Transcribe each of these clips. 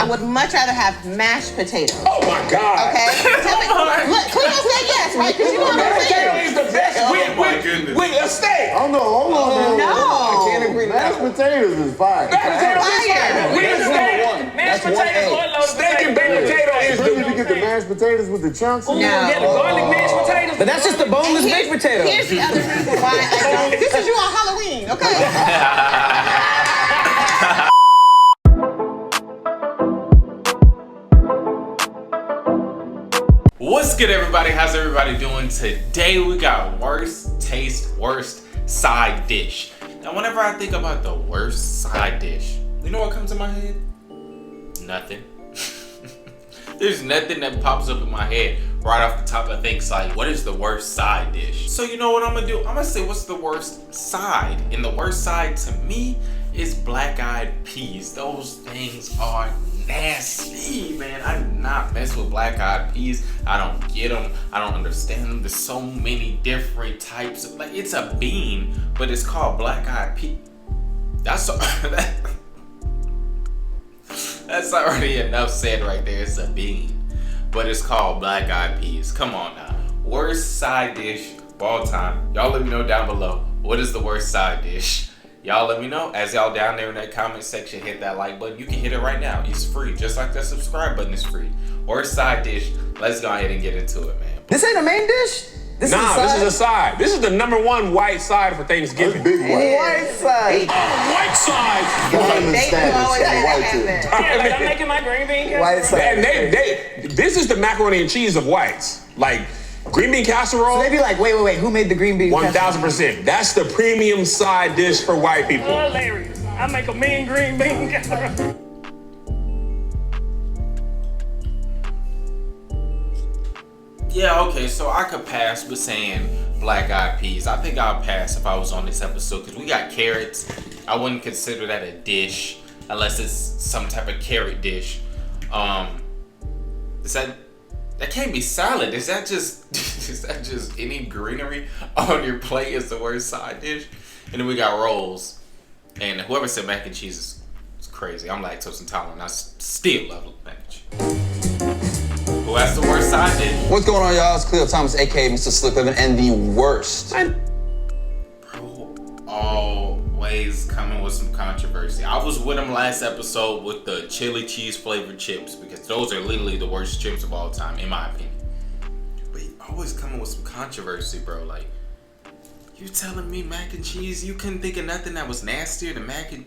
I would much rather have mashed potatoes. Oh my God. Okay? Tell me, look, Cleo said yes, right? Because you know what I'm Mashed saying. potato is the best with a steak. Oh no, hold on. No. I can't agree. Mashed potatoes is fire. Mashed potato is Fire. fire. With a steak. Mashed potatoes or loaded Steak and baked potato is Especially if you the get the mashed potatoes with the chunks. Ooh, yeah, the garlic mashed potatoes. But that's just the boneless baked potato. Here's the other reason why I don't. This is you on Halloween, okay? What's good, everybody? How's everybody doing? Today we got worst taste, worst side dish. Now, whenever I think about the worst side dish, you know what comes to my head? Nothing. There's nothing that pops up in my head right off the top. I think it's like, what is the worst side dish? So you know what I'm gonna do? I'm gonna say, what's the worst side? And the worst side to me is black-eyed peas. Those things are nasty, man. I do not mess with black-eyed peas. I don't get them. I don't understand them. There's so many different types of, like, it's a bean, but it's called black-eyed pea. That's that's already enough said right there. It's a bean, but it's called black-eyed peas. Come on now. Worst side dish of all time. Y'all let me know down below. What is the worst side dish? Y'all let me know. As y'all down there in that comment section, hit that like button. You can hit it right now. It's free. Just like that subscribe button is free. Worst side dish. Let's go ahead and get into it, man. This ain't a main dish? This This is a side. This is the #1 white side for Thanksgiving. Big white. White side. White side. Diamond They status always and white have too. that. Yeah, like I'm making my green bean casserole. White side. And this is the macaroni and cheese of whites. Like green bean casserole. They be like, wait, who made the green bean? 1000%. That's the premium side dish for white people. Hilarious. I make a mean green bean casserole. Yeah, okay, so I could pass with saying black-eyed peas. I think I'll pass if I was on this episode because we got carrots. I wouldn't consider that a dish unless it's some type of carrot dish. That can't be salad. Is that just any greenery on your plate is the worst side dish? And then we got rolls. And whoever said mac and cheese is crazy. I'm lactose intolerant. I still love mac and cheese. Well, that's the worst side dish. What's going on, y'all? It's Cleo Thomas, aka Mr. Slick Living, and the worst. Bro, always coming with some controversy. I was with him last episode with the chili cheese flavored chips because those are literally the worst chips of all time, in my opinion. But he always coming with some controversy, bro. Like, you telling me mac and cheese? You couldn't think of nothing that was nastier than mac and...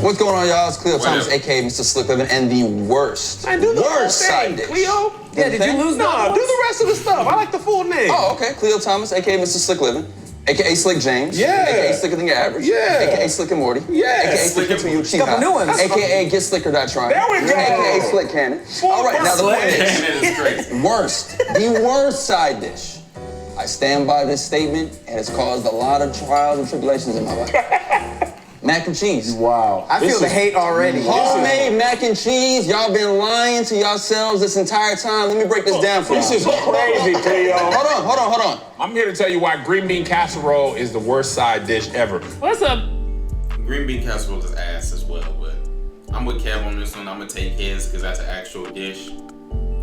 What's going on, y'all? It's Cleo Thomas, Whatever. aka Mr. Slick Living, and the worst. Man, do the whole worst side thing, dish. Cleo. Yeah, did you lose No, do the rest of the stuff. I like the full name. Oh, okay. Cleo Thomas, aka Mr. Slick Living, aka Slick James, Yeah. aka Slicker Than Your Average, Yeah. aka Slick and Morty, Yeah. aka Slick Until You Cheat Couple new ones. aka Get Slicker.trying, There we go. aka Slick Cannon. All right, now the point is, That is crazy. worst, the worst side dish. I stand by this statement, and it's caused a lot of trials and tribulations in my life. Mac and cheese. Wow. I feel the hate already. Homemade mac and cheese. Y'all been lying to yourselves this entire time. Let me break this down for you. This is crazy, Cleo. Hold on. I'm here to tell you why green bean casserole is the worst side dish ever. What's up? Green bean casserole is ass as well, but I'm with Kev on this one. I'm gonna take his because that's an actual dish.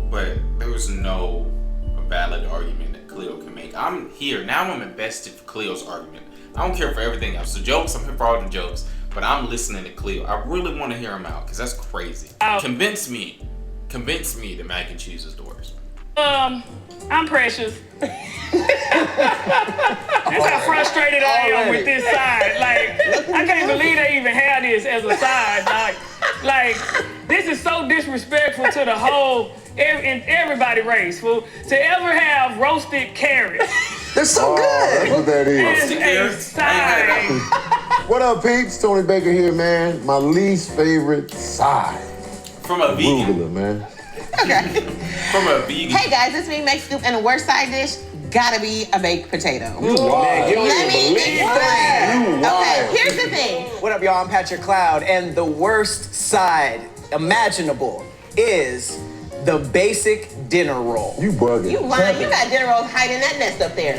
But there was no valid argument that Cleo can make. I'm here. Now I'm invested for Cleo's argument. I don't care for everything else. The jokes, I'm here for all the jokes. But I'm listening to Cleo. I really want to hear him out because that's crazy. Convince me that mac and cheese is the worst. I'm precious. That's how frustrated I am with this side. Like, I can't believe they even have this as a side. Like this is so disrespectful to the whole everybody race. Fool. To ever have roasted carrots They're so That's good. what that as is. a side. What up, peeps? Tony Baker here, man. My least favorite side. From a vegan. Arugula, man. Okay. From a vegan. Hey guys, it's me, Make Scoop, and the worst side dish gotta be a baked potato. Man, you don't Let even me believe explain. that. Okay, here's the thing. What up, y'all? I'm Patrick Cloud, and the worst side imaginable is the basic dinner roll. You bugging. You lying. You got dinner rolls hiding that nest up there.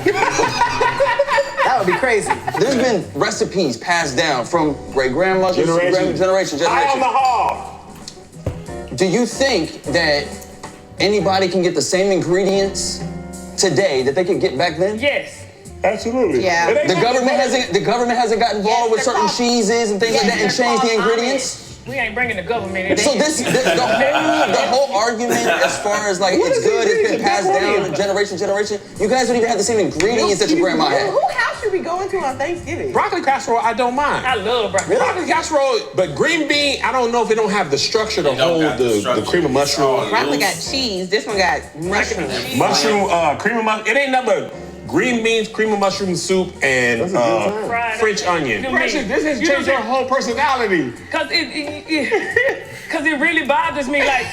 That would be crazy. There's been recipes passed down from great grandmothers, generation. Eye on the hall. Do you think that anybody can get the same ingredients today that they could get back then? Yes. Absolutely. Yeah. The government hasn't got involved with certain cheeses and things like that and changed the ingredients? We ain't bringing the government in. So the whole argument as far as like it's good, it's been passed down generation to generation. You guys don't even have the same ingredients that your grandma had. Who house should we go into on Thanksgiving? Broccoli casserole, I don't mind. I love broccoli. Broccoli casserole, but green bean, I don't know if it don't have the structure to hold the cream of mushroom. Broccoli got cheese. This one got mushroom. Cream of mushroom. It ain't nothing but green beans, cream of mushroom soup, and French onion. This has changed your whole personality. Cause it really bothers me. Like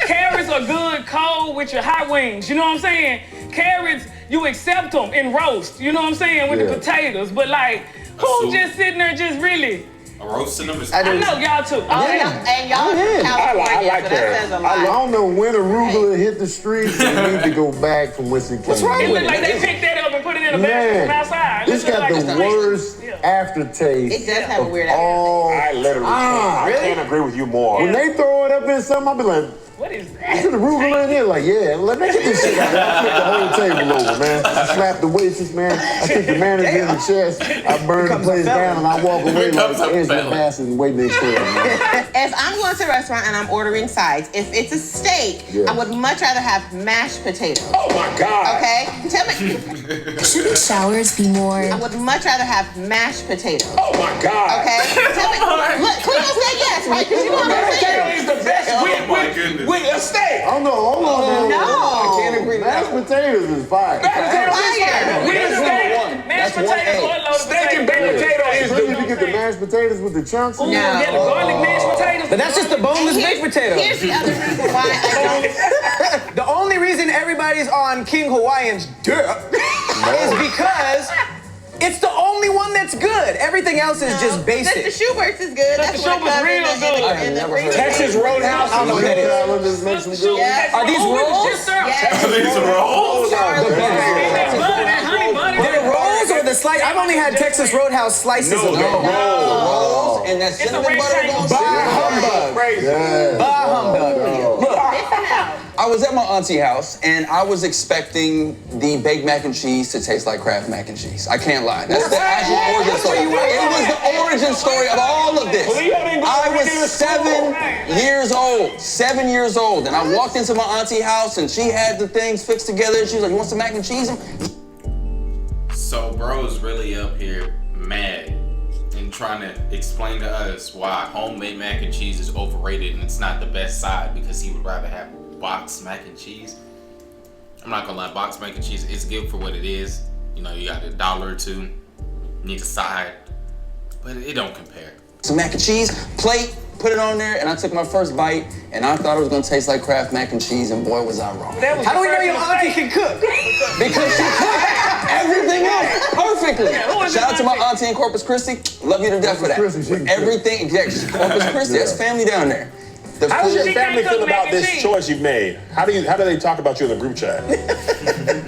carrots are good cold with your hot wings. You know what I'm saying? Carrots, you accept them in roast. You know what I'm saying with the potatoes. But like, who's just sitting there just really? A roasting them is I know y'all too. And y'all from California, I like so that that. says a I lot. don't know when arugula hit the streets. They need to go back from what's it came. What's wrong It with look like they picked that up and put it in a bag from outside. It's got the worst aftertaste. It does have a weird all I literally can't. really? I can't agree with you more. When they throw it up in something, I'll be like, What is put that? arugula in there. Like, yeah, let me get this shit out. I flip the whole table over, man. I slap the waitress, man. I kick the manager in the chest. I burn the place down and I walk away like Angela Bassett and wait next door, man. If I'm going to a restaurant and I'm ordering sides, if it's a steak, I would much rather have mashed potatoes. Oh my God. Okay? Tell me. Shouldn't showers be more? I would much rather have mashed potatoes. Oh my God. Okay? Tell me. Look, Cleo said yes, right? Because you know what I'm Mashed saying. potato is the best with a steak. I don't know. Hold on. No. I can't agree. Mashed potatoes is fire. Mashed potatoes or loaded Steak and baked potatoes. potato is Especially if the you get the mashed potatoes with the chunks. Ooh, yeah, the garlic mashed potatoes. But that's just the boneless baked potato. Here's the other reason why I don't. The only reason everybody's on King Hawaiian's is because it's the only one that's good. Everything else is just basic. The Schubert's is good. That's the what Schubert's comes real good. in the Texas Roadhouse. I don't know what that is. Islanders make some good. Yes. Are these rolls? These rolls. They're rolls or the slice? I've only had Texas Roadhouse slices of them. Rolls and that cinnamon butter rectangle. on Bah humbug. Yeah. Bah humbug. Look, I was at my auntie house and I was expecting the baked mac and cheese to taste like Kraft mac and cheese. I can't lie. That's the actual origin story. It was the origin story of all of this. I was 7 years old. 7 years old. And I walked into my auntie house and she had the things fixed together. She was like, "You want some mac and cheese?" So bro's really up here mad and trying to explain to us why homemade mac and cheese is overrated and it's not the best side because he would rather have boxed mac and cheese. I'm not gonna lie, boxed mac and cheese, it's good for what it is. You know, you got $1 or $2, need a side, but it don't compare. Some mac and cheese, plate, put it on there, and I took my first bite, and I thought it was gonna taste like Kraft mac and cheese, and boy, was I wrong. how do we know your auntie can cook? Because she cooked everything else perfectly. Shout out to my auntie in Corpus Christi. Love you to death for that. Corpus Christi, she can Everything, Corpus Christi, that's family down there. The How does food- your family can't feel cook mac about and this cheese. choice you've made? How do they talk about you in the group chat?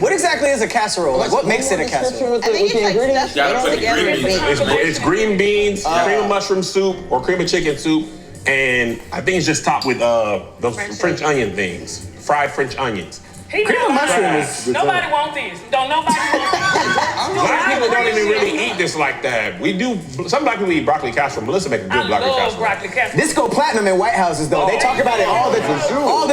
What exactly is a casserole? Like, what makes it a casserole? With I think the it's like ingredients? stuff gotta put mixed together. ingredients. It's green beans, cream of mushroom soup, or cream of chicken soup, and I think it's just topped with those French onion things, fried French onions. Cream of mushroom is nobody want this. Don't nobody want this. Black people don't even really eat this like that. We do. Some black people eat broccoli casserole. Melissa make a I good broccoli love casserole. broccoli casserole. This go platinum in White Houses, though. They talk about it all the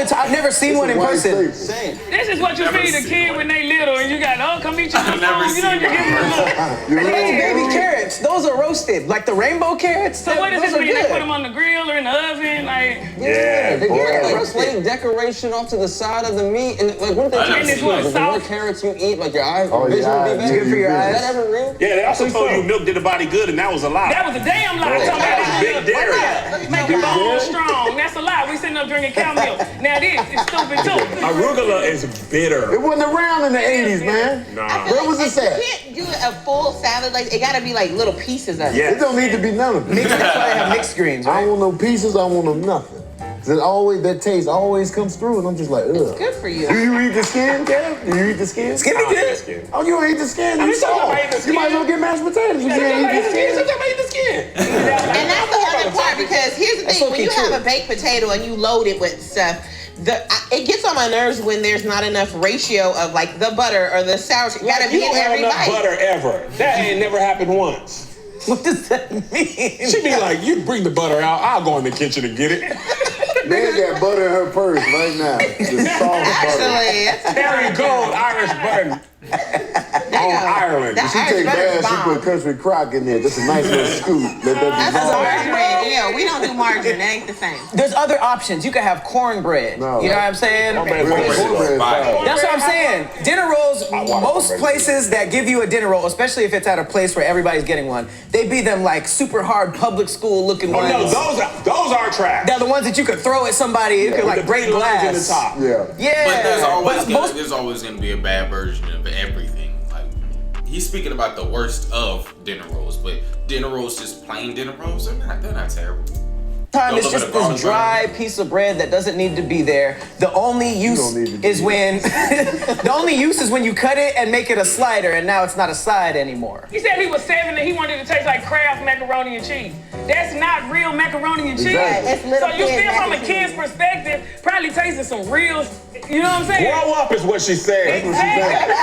time. I've never seen one in person. Same. This is what you Never feed a seen kid one. when they little and you got, oh, come eat your I've never food. You know, you seen give them a little. These baby carrots, those are roasted. Like the rainbow carrots. So what does those this are mean? They good. put them on the grill or in the oven? Like, Yeah, They boy. get like plate decoration off to the side of the meat, and like what I they never tell seen you, what, the more salt? carrots you eat, like your eyes, Oh, vision your will be eyes, better. good for your Is eyes. that ever real? Yeah, they also told you milk did the body good, and that was a lie. that was a damn lie. Talking about Big dairy. make the bone strong. That's a lie. We sitting up drinking cow milk. Now this is stupid too. Arugula is bitter. It wasn't around in the 80s, man. Nah. Where was this at? You can't do a full salad. Like, it gotta be like little pieces of it. Yeah. It don't need to be none of it. That's why they have mixed greens, I right? don't want no pieces. I want no nothing. That taste always comes through, and I'm just like, ugh. It's good for you. Do you eat the skin, Kev? Do you eat the skin? Skin be good. Oh, you don't eat the skin? You soft. You might as well get mashed potatoes. You can't eat the skin. Sometimes I eat the skin. And that's the other part, because here's the thing: when you have a baked potato and you load it with stuff, it gets on my nerves when there's not enough ratio of like the butter or the sour. You gotta be in every bite. Butter ever. That ain't never happened once. What does that mean? She be like, you bring the butter out, I'll go in the kitchen and get it. Man got butter in her purse right now. Just soft butter. Actually, There you go, Irish butter. On Ireland. She take baths, she put country crock in there. Just a nice little scoop. Let that that's dissolve. margarine. Yeah, we don't do margarine. That ain't the same. There's other options. You could have cornbread. No. You know what I'm saying? Cornbread is fine. That's what I'm saying. Dinner rolls, most places that give you a dinner roll, especially if it's at a place where everybody's getting one, they be them like super hard public school looking ones. No, those are trash. They're the ones that you could throw at somebody. You could like break glass. In the top. Yeah. But there's always gonna be a bad version of everything. Like he's speaking about the worst of dinner rolls, but dinner rolls, just plain dinner rolls, they're not terrible. It's just this dry piece of bread that doesn't need to be there. The only use is when you cut it and make it a slider, and now it's not a side anymore. He said he was 7 and he wanted it to taste like Kraft macaroni and cheese. That's not real macaroni and cheese. Exactly. It's So you little still, from a kid kid's perspective, probably tasting some real, you know what I'm saying? Grow up is what she said. Exactly.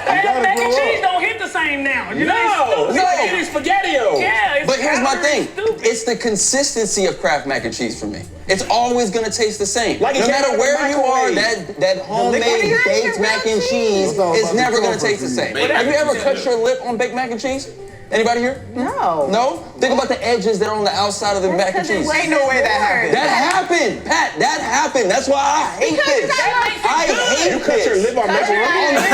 Kraft mac and cheese don't hit the same now. You know, it's SpaghettiO. Yeah, But here's my thing. stupid. It's the consistency of Kraft mac and cheese for me. It's always gonna taste the same. Like no matter where you are, that homemade baked mac and cheese is never gonna taste the same. Have you ever cut your lip on baked mac and cheese? Anybody here? No. No? Think about the edges that are on the outside of the mac and cheese. Ain't no way that happened. That happened, Pat. That happened. That's why I hate this. I hate You cut your this. lip on macaroni? You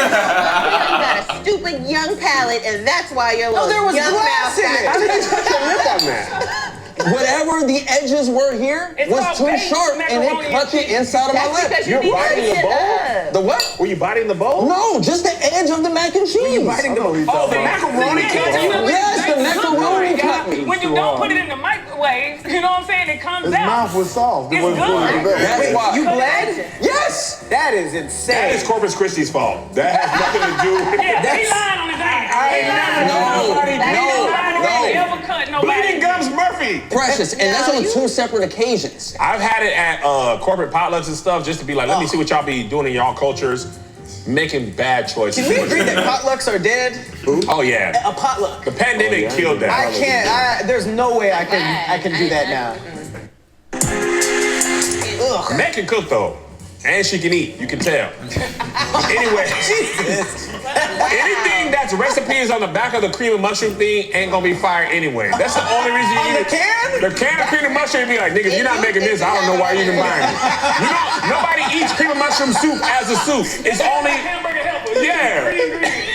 got a stupid young palate, and that's why you're little there was young glass mouth in it. How did you cut your lip on that? Whatever the edges were here It's was called too baked sharp, and macaroni it cut the inside of my That's lip. because you You're need biting to the bowl? The what? Were you biting the bowl? No, just the edge of the mac and cheese. Oh, the macaroni cut you? Yes, the macaroni cut me. When you don't put it in the microwave, you know what I'm saying? It comes His out. mouth was soft. It It's wasn't fully good. developed. That's why. You bled? Yes. That is That insane. is Corpus Christi's fault. That has nothing to do with Yeah, he lying on his ass. No. Ever cut nobody. Bleeding Gums Murphy. Precious, and that's on two separate occasions. I've had it at corporate potlucks and stuff just to be like, let me see what y'all be doing in y'all cultures. Making bad choices. Can we agree that potlucks are dead? Oh, yeah. A potluck. The pandemic killed that. I can't. There's no way I can do that now. Ugh. Meg can cook though, and she can eat. You can tell. Anyway, anything that's recipes on the back of the cream and mushroom thing ain't gonna be fire anyway. That's the only reason you On eat the it. can? The can of cream and mushroom be like, nigga, if you're not making this, I don't know why you're even buying it. You know, nobody eats cream and mushroom soup as a soup. It's only. Hamburger helper. Yeah,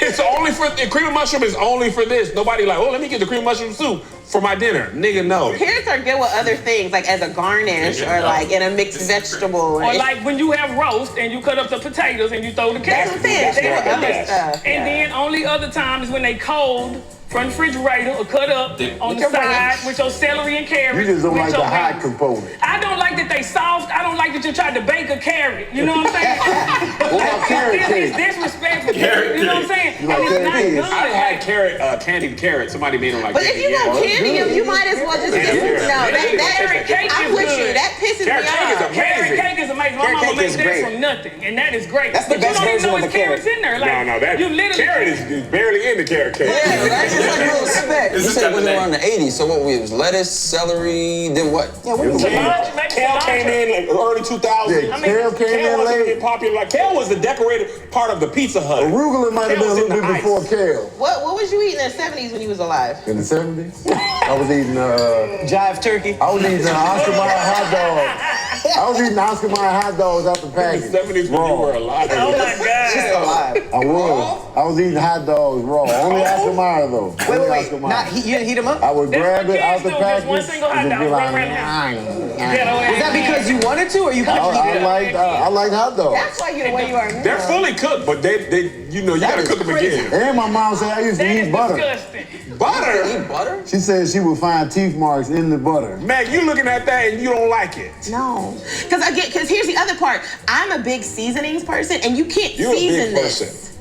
it's only for the cream of mushroom is only for this. Nobody like, oh, let me get the cream of mushroom soup for my dinner. Nigga, no. Carrots are good with other things, like as a garnish or like in a mixed vegetable. Or like when you have roast and you cut up the potatoes and you throw the That's carrots. what I'm saying. They Yeah, with other yes. stuff. And then only other times when they cold from the refrigerator or cut up on the your side ranch. with your celery and carrots. You just don't with like your the hot beans. component. I don't like that they soft. I don't like that you tried to bake a carrot. You know what I'm saying? What about carrot It's cake? disrespectful. You know what I'm saying? You like And it's carrot not cake? good. I've had carrot, candied carrot. Somebody made them like But if you want candy, you might as well just get Yeah. no. Carrot cake I'm is with good. you. That pisses Carrot me cake is off. amazing. Carrot cake is amazing. My Carrot mama cake makes is that great. from nothing, and that is great. That's the But best you don't even version know of it's the carrots carrot. in there. Like, No, that you literally carrot is barely in the carrot cake. Yeah, that's just like real respect. You It's said it was just around the 80s, so what it was lettuce, celery, then what? Yeah, we was Kale came in like early 2000s. Yeah, kale came Kale in wasn't late. getting popular. Like Kale was the decorated part of the Pizza Hut. Arugula might have been a little bit before kale. What was you eating in the 70s when you was alive? In the 70s, I was eating jive turkey. I was eating Oscar Mayer hot dogs. I was eating Oscar Mayer hot dogs out the In package. the 70s when you were alive. Oh my God. Alive. I was eating hot dogs raw. Only Oscar Mayer though. Only Wait. Oscar Mayer. Not you didn't heat them up? I would That's grab what it out kids the do, just one package single hot and just be dog, like, right now. Was that because you wanted to, or you couldn't eat it? I like hot dogs. That's why you're the way you are. They're fully cooked, but they you gotta cook them again. And my mom said I used to That eat is butter. disgusting. Butter? You eat butter? She said she would find teeth marks in the butter. Man, you looking at that and you don't like it. No, because here's the other part. I'm a big seasonings person, and you can't season this.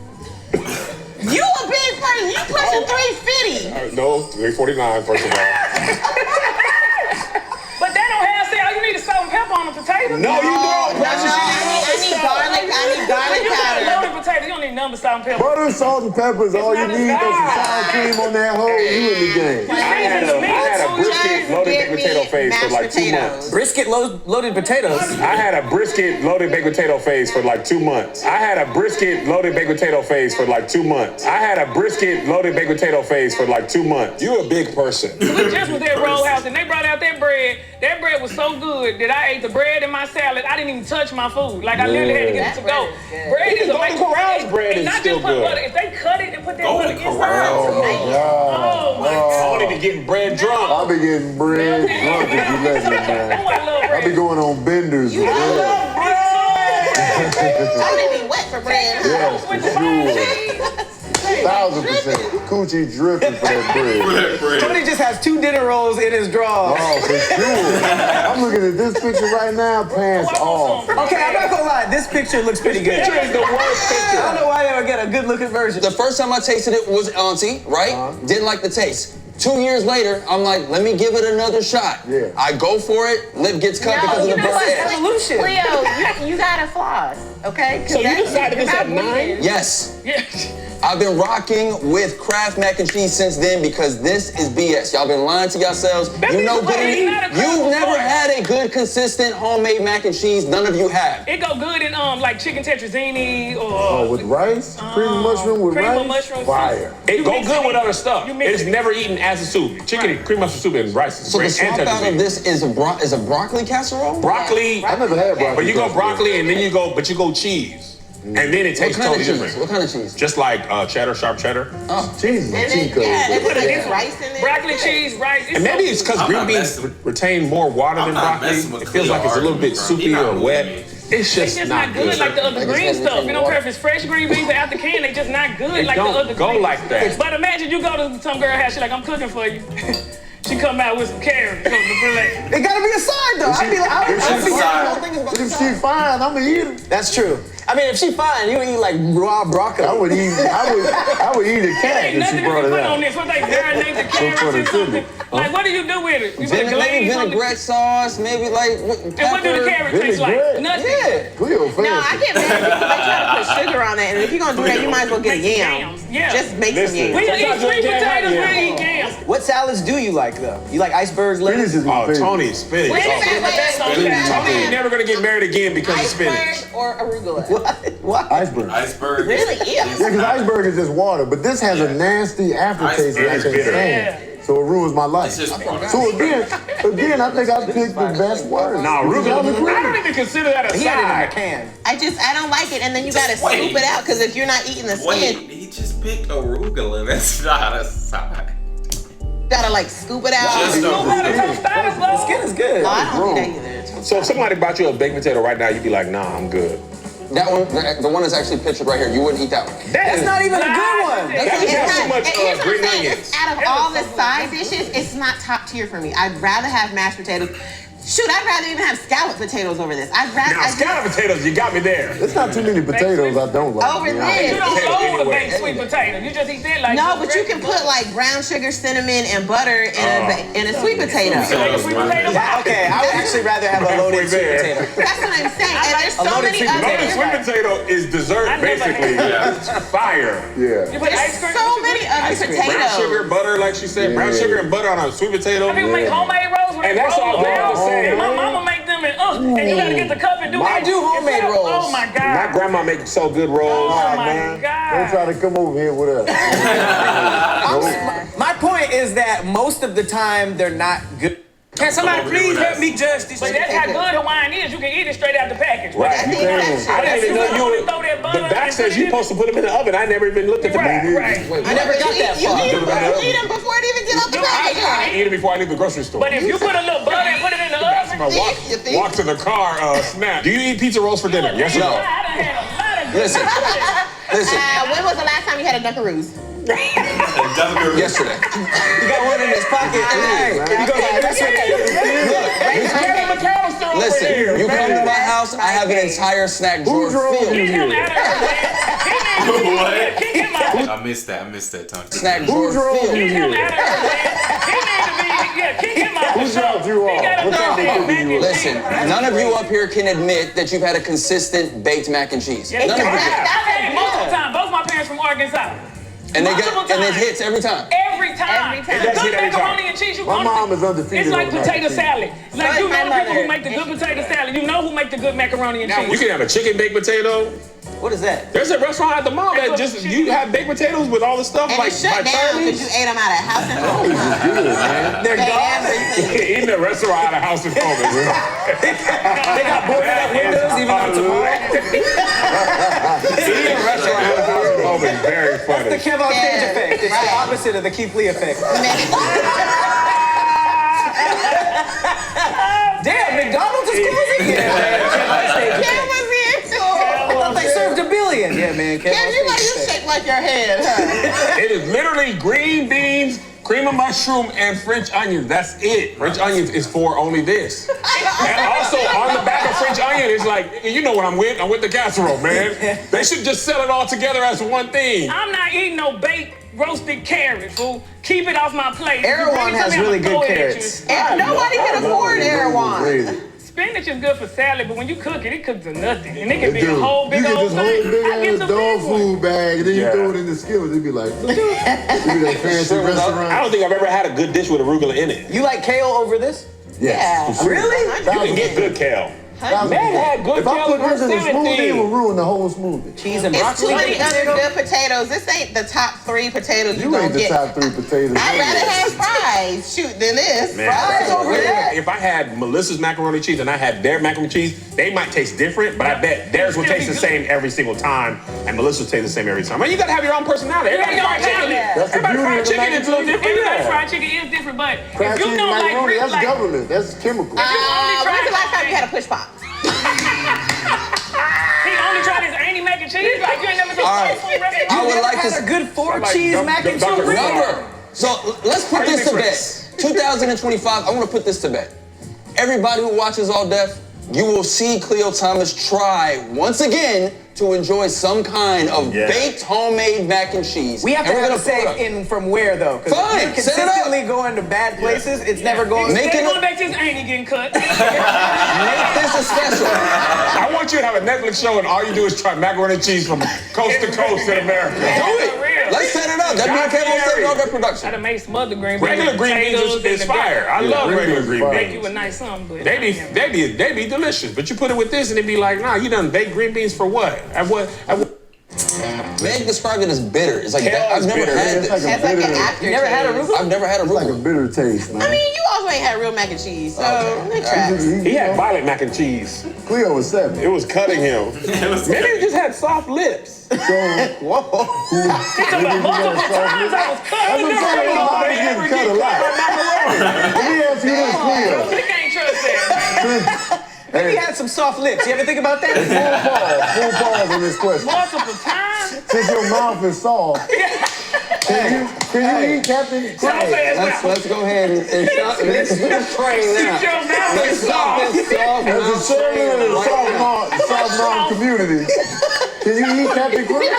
You a big person. You pushing 350. No, 349 first of all. But that don't have salt. You need salt and pepper on the potatoes. No, you don't. I need garlic. I need garlic You got powder. loaded potatoes. You don't need none but salt and pepper. Butter, salt, and pepper is all you need. There's some sour cream on that whole. You in the game. I had a brisket loaded baked potato phase for like 2 months. Brisket loaded potatoes. I had a brisket loaded baked potato phase for like 2 months. I had a brisket loaded baked potato phase for like 2 months. I had a brisket loaded baked potato phase for like 2 months. You a big person. We just was at Roll House and they brought out that bread. That bread was so good that I ate the bread and my salad. I didn't even touch my food. Like I literally had to get it to go. Bread is Golden Corral's bread is still good. Butter. If they cut it and put that butter inside. Oh my God. Oh my God. I need to get bread drunk. I'll be getting bread drunk if you let me, man. Oh, I love bread. I'll be going on benders with bread. I need to be wet for bread. Yes, for sure. 1,000%. Coochie dripping for that bread. Tony just has 2 dinner rolls in his drawers. Oh, for sure. I'm looking at this picture right now, pants off. Okay, I'm not gonna lie. This picture looks pretty good. This picture is the worst picture. I don't know why they don't get a good looking version. The first time I tasted it was auntie, right? Didn't like the taste. 2 years later, I'm like, let me give it another shot. Yeah. I go for it, lip gets cut because of the burnt edge. Evolution. Leo, you gotta floss, okay? So you decided this at 9? Yes. Yeah. I've been rocking with Kraft mac and cheese since then because this is BS. Y'all been lying to yourselves. You know good. You've never had a good, consistent homemade mac and cheese. None of you have. It go good in like chicken tetrazzini or Oh, with rice? Cream of mushroom with cream rice? of mushroom. Fire. It go good with other stuff. You mix It's it. never eaten as a soup. Chicken and cream mushroom soup and rice is So the great. swap And out of tetrazzini. this is a broccoli casserole? Broccoli. I never had broccoli. But you go broccoli and then you go cheese. And then it What tastes kind totally of cheese? different. What kind of cheese? Just like cheddar, sharp cheddar. Oh, Cheese is a cheat code. They put rice in there. Broccoli, cheese, rice. And maybe it's because I'm green not beans messing- retain more water than I'm not broccoli. messing with It feels Cleo like it's a little bit argument, bro. soupy He not or moving wet. me. It's It's just just not good like the other green stuff. You don't care if it's fresh green beans or out the can. They just not good like the don't other go green. like that. But imagine you go to some girl house. She's like, I'm cooking for you. She come out with some carrots. It gotta be a side though. I'd be like, I'd be side. the whole thing is about But the if side. she fine, I'ma eat her. That's true. I mean, if she fine, you eat like raw broccoli. I would eat a cat Ain't if nothing she you brought can it put on out. this. What they marinate the carrots for the or something. chili. Like, what do you do with it? You put a maybe glaze on it. vinaigrette sauce, maybe like And what do the carrots taste like? Vinaigrette? Nothing. Yeah. Cleo fancy. No, I get mad because they try to put sugar on it, and if you're gonna do that, you might as well get a Make some yam. yams. Yeah. Just make some Listen. yams. We eat Sometimes sweet you can't have potatoes, we yams. eat yams. What salads do you like though? You like iceberg Spinach lettuce? is my Oh, favorite. Tony, spinach. Wait a Oh, minute, Tony ain't never gonna get married again because of spinach. Iceberg or arugula? What? Iceberg. Iceberg. Really? Yeah, because iceberg is just water, but this has a nasty aftertaste that I Iceberg can't is bitter. stand. So it ruins my life. It's just water. So again, I think I picked the best word. Nah, arugula. I don't even consider that a He had it in a side. can. I don't like it, and then you gotta Just wait. scoop it out because if you're not eating the Wait, skin, he just picked arugula. That's not a side. you gotta like scoop it out. Just No matter arugula. tostadas, The skin is good. Oh, I don't do that either. So if somebody brought you a baked potato right now, you'd be like, nah, I'm good. That one, the one that's actually pictured right here, you wouldn't eat that one. That's not even a good one. That just It's has not- too much and here's what I'm green saying, onions. it's out of all the side dishes, it's not top tier for me. I'd rather have mashed potatoes. Shoot, I'd rather even have scalloped potatoes over this. I'd rather. Now, scalloped potatoes, you got me there. There's not too many potatoes I don't like. Over to be honest. this. You don't Potato load a anyway. baked sweet potato. You just eat that like No, but you can put like brown sugar, cinnamon, and butter in a sweet potato. Like a sweet potato pie. Okay, I would actually rather have a loaded sweet there. potato. That's what I'm saying. And there's so loaded many sweet other. Loaded sweet potato is dessert, I never basically. had It's fire. Yeah. You put ice cream. There's so many other Brown sugar, potatoes. butter, like she said. Brown Yeah. sugar and butter on a sweet potato. People make homemade rolls with And they that's roll all them I'm down. saying. My mama make them and you gotta get the cup and do I that. do homemade yourself. rolls. Oh my My God. grandma makes so good rolls. Oh my Don't God. try to come over here with us. My point is that most of the time they're not good. Can somebody please help me judge this? But that's how good Hawaiian is. You can eat it straight out the package. Right. I think that's I didn't even know you were. Throw that butter The back and says put it you're in. supposed to put them in the oven. I never even looked at the back. Right. I never got that You far. eat them before it even get out the package. I eat it before I leave the grocery store. But if you put a little butter and put it in the oven, Walk to the car, snap. Do you eat pizza rolls for dinner? Yes or no? I done had a lot of good Listen, listen. When was the last time you had a Dunkaroos? Yesterday. He got one in his pocket. Hey, he goes like this way. Listen, you come to my house, I have an entire snack drawer filled. I missed that, Tony. Snack drawer filled. Who dropped you off? Listen, none of you up here can admit that you've had a consistent baked mac and cheese. None of you. Multiple times. Both my parents from Arkansas. And it hits every time. Every time. It Good macaroni and cheese. My mom is undefeated. It's like on potato that. salad. Like you know people who make the good potato salad. You know who make the good macaroni and cheese. You can have a chicken baked potato. What is that? There's a restaurant at the mall that just you have baked potatoes with all the stuff And like it shut down because you ate them out of house and home. They're gone. Eating a restaurant out of house and home. They got boarded up windows even on tomorrow. Eating a restaurant out of house and home is very funny. The Kev on stage effect. It's the opposite of the Keith Lee effect. Damn, McDonald's is closing? Yeah, man. Kev on stage effect. I thought they served $1 billion. Yeah, man. Kev on You like stage you effect. shake like your head, huh? It is literally green beans, cream of mushroom, and French onions. That's it. French onions is for only this. And also on the back of French onion, it's like, you know what I'm with? I'm with the casserole, man. They should just sell it all together as one thing. I'm not eating no baked roasted carrot, fool. Keep it off my plate. Erewhon has really good carrots. Nobody can afford Erewhon. Spinach is good for salad, but when you cook it, it cooks to nothing. And it can be Dude, a whole big you get old this whole thing. big I get ass the dog big one. food bag, and then you throw it in the skillet. It'd be like, it be that fancy restaurant. I don't think I've ever had a good dish with arugula in it. You like kale over this? Yes. Really? You can get good kale. Man had good If I kale put in her this in a salad smoothie, it thing. will ruin the whole smoothie. Cheese and It's broccoli? too many other good potatoes. This ain't the top 3 potatoes you You gonna ain't the get. top 3 potatoes. I'd rather have fries, shoot, than this. Fries over there. If I had Melissa's macaroni cheese and I had their macaroni cheese, they might taste different, but I bet theirs will taste the same every single time, and Melissa's taste the same every time. I mean, you gotta have your own personality. Everybody fried chicken. That's the Everybody beauty fried of the chicken mac is a little and cheese. different. Everybody's Yeah. fried chicken is different, but Crab if you cheese know and macaroni, like, that's government. That's chemical. When's the last time you had a push pop? he only tried his Annie mac and cheese, like you ain't never All sweet recipe. I would like Had to a good 4-cheese mac and Dr. cheese. Remember, so let's put this to bed. 2025, I want to put this to bed. Everybody who watches All Deaf, you will see Cleo Thomas try once again to enjoy some kind of baked homemade mac and cheese. We have to And we're have gonna a say put it up. in from where though? Because Fine, you're set it up. consistently going to bad places. It's never going. Make They're it going back to his Annie getting cut. Make this a special. I want you to have a Netflix show and all you do is try macaroni and cheese from coast to coast in America. Do it. Let's set it up. That'd be okay. We'll set it up at I'd production. have made some other green beans. Regular green beans is fire. I love regular green Make you beans. a nice something, but They be delicious, but you put it with this and it'd be like, nah, you done baked green beans for what? At what? Meg described it as bitter. It's like Kale that. I've is never bitter. had It's this. like a It's like an bitter. aftertaste. You never had arugula? I've never had a It's like a arugula. bitter taste, man. I mean, you also ain't had real mac and cheese, so it tracks. He had violet mac and cheese. Cleo was 7. It was cutting him. Maybe he just had soft lips. So, Whoa. multiple times I was cut. I've been saying my body's getting cut a lot. Let me ask you this, Cleo. You can't trust that. Maybe you had some soft lips. You ever think about that? Full pause on this question. Multiple times. Since your mouth is soft, can you eat Captain Kraig? Let's go ahead and shop. Let's train now. Your mouth Let's is stop soft. this soft As a mouth chairman of the train. soft mom community, can you eat Captain Crunch?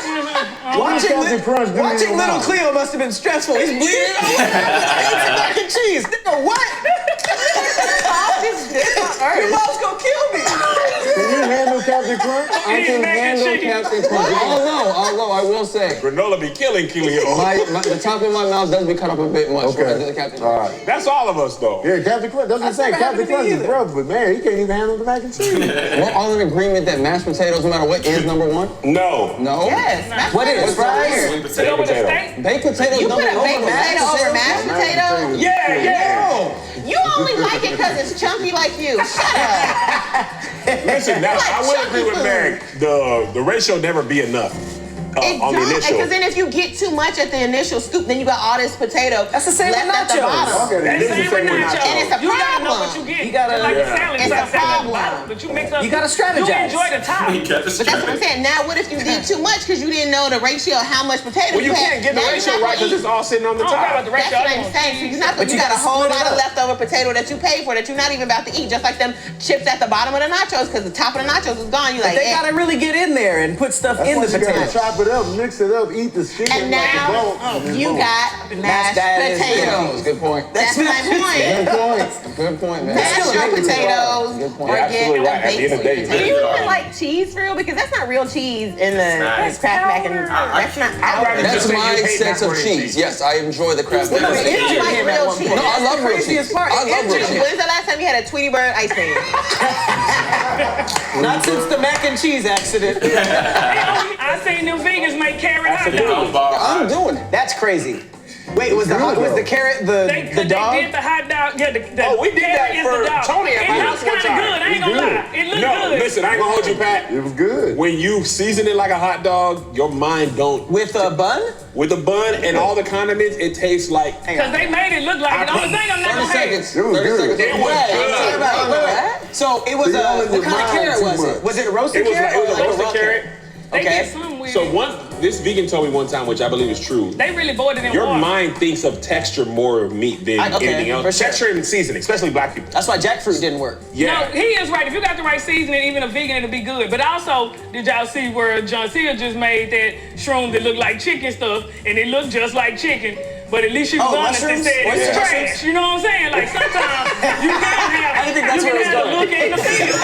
What does Captain Crunch do to Watching your little mouth? Cleo must have been stressful. He's bleeding. It's mac and cheese. Nigga, what? Your mom's gonna kill me. Can you handle Captain Crunch? I can handle Captain Crunch. Although I will say, Granola be killing Cleo. the top of my mouth does be cut up a bit much. Okay. When I do the Captain All Crunch. right. That's all of us though. Yeah, Captain Crunch. That's what I'm saying. never Captain happened to Crunch me is either. brother, but man, he can't even handle the mac and cheese. We're all in agreement that mashed potatoes, no matter what, is number one. No. No. Yes, mashed What is? potatoes Fries? Sweet Potato. potato. Baked potatoes You number put a baked one. potato over mashed potato? Yeah. You only like it because it's chunky like you. Shut up. Listen, now I will agree with Meg. The ratio never be enough. on the initial. Because then if you get too much at the initial scoop, then you got all this potato That's the same with left at the bottom. nachos. That's the same with nachos. And it's a You gotta know problem. what you get. You gotta- like a salad, It's a salad at the problem. bottom, but you mix up. You gotta strategize. You enjoy the top. You got the But that's what I'm saying. Now, what if you did too much because you didn't know the ratio of how much potato Well, you had? can't get the Now ratio you're not right because gonna it's all sitting on the I don't care about top. the That's ratio. what I I'm just saying. So you're not, But you you got a gotta whole split it lot of up. leftover potato that you paid for that you're not even about to eat. Just like them chips at the bottom of the nachos because the top of the nachos is gone. You like, They gotta really get in there and put stuff in the You gotta potato. chop it up, mix it up, eat the skin and like a now dog. and then you boom. got mashed potatoes. Good point. That's my point. Good point. Good point, man. Mashed your potatoes Good point. or You're get absolutely a right. At the end of the baked day, potato. Do you even like cheese for real? Because that's not real cheese in the nice. Kraft mac and that's not. I'd rather That's just say my you hate sense of macaroni and cheese. Yes, I enjoy the Kraft No, mac and it cheese. is like him at real one cheese. point. No, I love real craziest cheese. part. I love real cheese. When's the last time you had a Tweety Bird ice cream? Not since the mac and cheese accident. I seen them vegans make carrot hot dogs. I'm doing it. That's crazy. Wait, was the carrot They the dog? did the hot dog. Yeah, the Oh, we did carrot that is for the dog. Tony at my It house looks one kind of time. good. I ain't gonna It's good. lie. It looks No, good. listen, I ain't gonna hold you, Pat. It was good. When you season it like a hot dog, your mind don't. With a bun? With the bun and all the condiments, it tastes like. Because they made it look like it. The only thing I'm not 30 gonna hate. seconds. It was 30 good. seconds. It was good. Wait. So it was See, y'all in what your kind of mind carrot too was much. it? Was it a roasted It was carrot? like, it was or a roasted raw carrot. They Okay. did something weird. So this vegan told me one time, which I believe is true. They really boiled it in Your water. mind thinks of texture more of meat than Okay, anything else. for sure. Texture and seasoning, especially black people. That's why jackfruit didn't work. Yeah. No, he is right. If you got the right seasoning, even a vegan, it'll be good. But also, did y'all see where John Cena just made that shroom that looked like chicken stuff, and it looked just like chicken? But at least she was honest and mushrooms? said it's Oyster trash. mushrooms? You know what I'm saying? Like sometimes you can have, I didn't think that's you where can it was have the look in the field.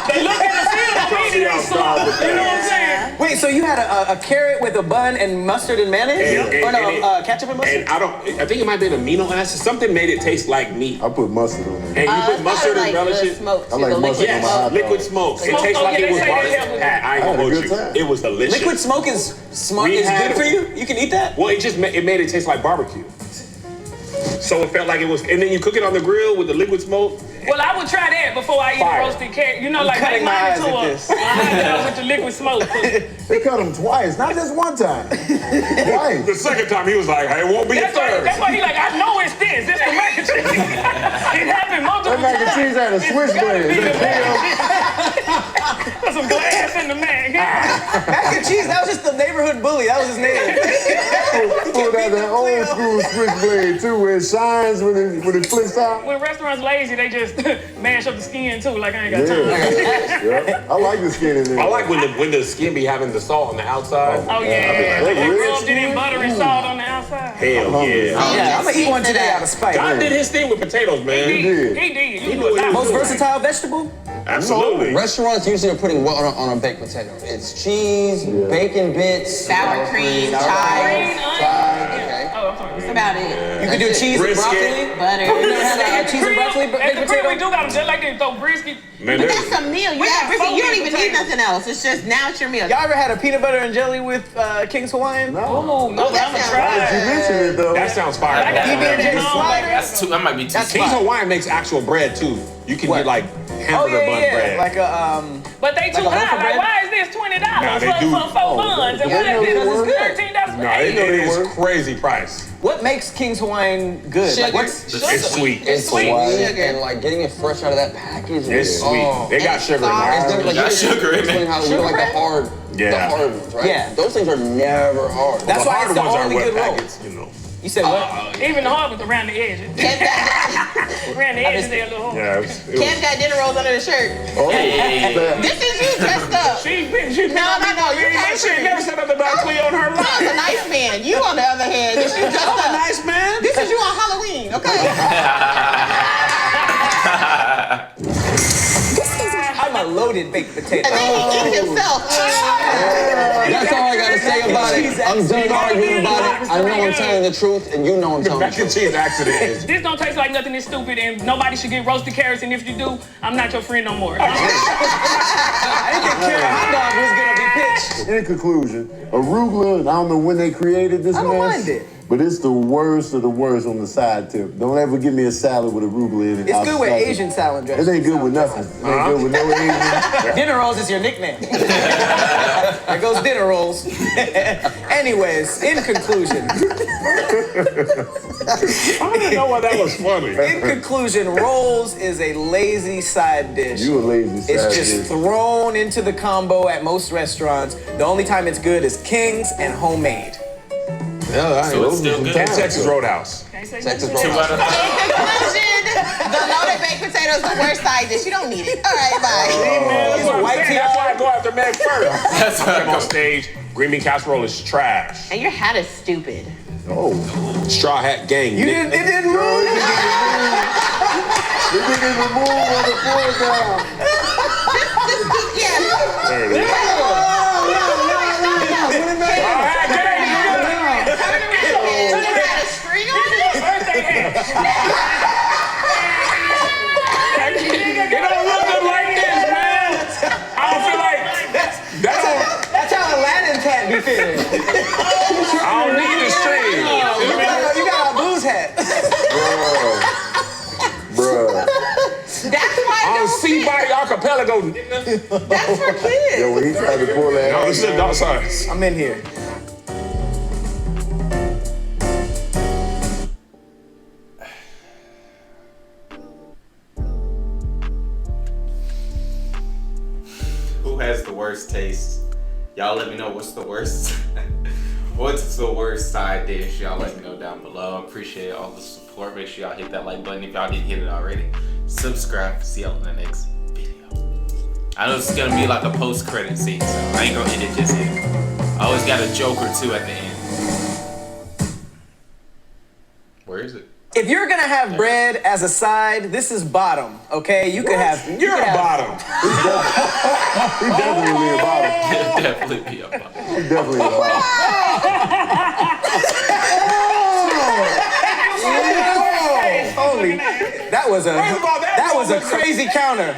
The look in the field don't mean it ain't soft. You know what I'm saying? Wait, so you had a carrot with a bun and mustard and mayonnaise? And- Or no, and ketchup and mustard? And I think it might have been amino acids. Something made it taste like meat. I put mustard on it. And you put mustard and like relish the it. smoke. I like the mustard liquid on my smoke. hot dog. Liquid smoke. It Smoke, tastes like yeah, it was they say they barbecue. help with Pat, I ain't I had gonna a hold good you. time. It was delicious. Liquid smoke is We good had- for you? You can eat that? Well, it made it taste like barbecue. So it felt like it was, and then you cook it on the grill with the liquid smoke. Well, I would try that before I eat Fire. a roasted carrot. You know, like make cutting my mine eyes into at a this. hot dog with the liquid smoke. They cut them twice, not just one time. Twice. The second time he was like, hey, it won't be a third. That's why he like, I know it's this. It's the mac and cheese. It happened multiple That mac and times. cheese had a It's switchblade. gotta be the mac and cheese. Put some glass in the mac. Mac and cheese, that was just the neighborhood bully. That was his name. Pulled out that old school switchblade too, where it shines when it flips out. When restaurants lazy, they just mash up the skin too. Like I ain't got time. Yeah. I like the skin in there. I like when the skin be having the salt on the outside. Oh yeah, Like they red rubbed it in skin? butter and salt on the outside. Hell yeah. Yeah, I'm gonna eat one today out of spite. God did his thing with potatoes, man. He did. did. He knew was it. not Most versatile vegetable? Absolutely. Restaurants usually are putting what on a baked potato? It's cheese, bacon bits, Sour cream, chives. Okay. Oh, I'm sorry. That's about it. You could do cheese and Brisket. broccoli. Butter. You never had cheese and broccoli At baked the crib, we potato? do got them just like they throw brisket. Man, But there's- that's a meal. You We have got brisket. You don't four even need potatoes. nothing else. It's just now it's your meal. Y'all ever had a peanut butter and jelly with King's Hawaiian? No. Oh, no, that I'm gonna sounds try. You mentioned it though. that sounds fire. I got PB&J no, sliders? That's too. That might be too. That's King's fine. Hawaiian makes actual bread too. You can What? get like Oh hamburger yeah, bun yeah. bread. Like a But they too Like a loaf high. of Like, bread? why is this $20 Nah, they do. for 4 buns? And they why know is they this work. $13 for No, it 8? is work. crazy price. what makes King's Hawaiian good? Sugar. Like what's It's sweet. It's sweet. sweet, Sugar. and like getting it fresh out of that package. It's sweet. Oh. They got And sugar in salt. there. It's different. Like, Got you sugar in it. explain how we Sugar like bread? the Yeah. hard ones, right? Yeah. Those things are never hard. That's The why hard it's the ones are only what good roll. packets, you know. You said what? Even the hard ones around the edges. Around the edges, they're a little hard. Yeah, it was, Kev got dinner rolls under the shirt. Oh, This is you dressed up. She's No, you can't. she ain't never said nothing about Cleo in her That was a life. nice man. You, on the other hand, this you dressed up. Nice man. This is you on Halloween, okay? I'm a loaded baked potato. And then he eats himself. That's all I gotta say about it. I'm done arguing about it. I know I'm telling the truth, and you know I'm telling the Mac and truth. cheese accident is. This don't taste like nothing. It's stupid, and nobody should get roasted carrots. And if you do, I'm not your friend no more. I didn't think carrot hot dog was gonna be pitched. In conclusion, arugula, and I don't know when they created this I don't mess, mind it. but But it's the worst of the worst on the side tip. Don't ever give me a salad with arugula in it. It's good with Asian salad dressing. It ain't good with nothing. It ain't good with no Asian. Dinner rolls is your nickname. There goes dinner rolls. Anyways, in conclusion. I didn't know why that was funny. In conclusion, rolls is a lazy side dish. You a lazy side dish. It's just thrown into the combo at most restaurants. The only time it's good is King's and homemade. Yeah, So it's still good. And Texas Roadhouse. Texas Two Roadhouse. out of 5. In conclusion, the loaded baked potato is the worst side dish. You don't need it. All right, bye. That's why I go after Meg first. That's why I I'm go. on stage. Green bean casserole is trash. And your hat is stupid. Oh. Straw hat gang. It didn't move. It didn't even move on the floor down. Just keep, yeah. There it is. Straw hat gang. You got a string on it? It don't look good like this, man. I don't feel like That's how Aladdin's hat be fitting. I don't need the string. You got a booze hat. Bruh. That's why it On don't C-Body Archipelago, nigga. fit. That's for kids. Yo, when he tried to pull that No, out, this is adult size. I'm in here. Who has the worst taste? Y'all let me know what's the worst. What's the worst side dish? Y'all let me know down below. I appreciate all the support. Make sure y'all hit that like button if y'all didn't hit it already. Subscribe. See y'all in the next video. I know it's gonna be like a post-credit scene, so I ain't gonna end it just yet. I always got a joke or two at the end. Where is it? If you're gonna have bread as a side, this is bottom, okay? You could have. You're a bottom. he definitely a bottom. Definitely be a bottom. He definitely a bottom. Holy, that was a crazy counter.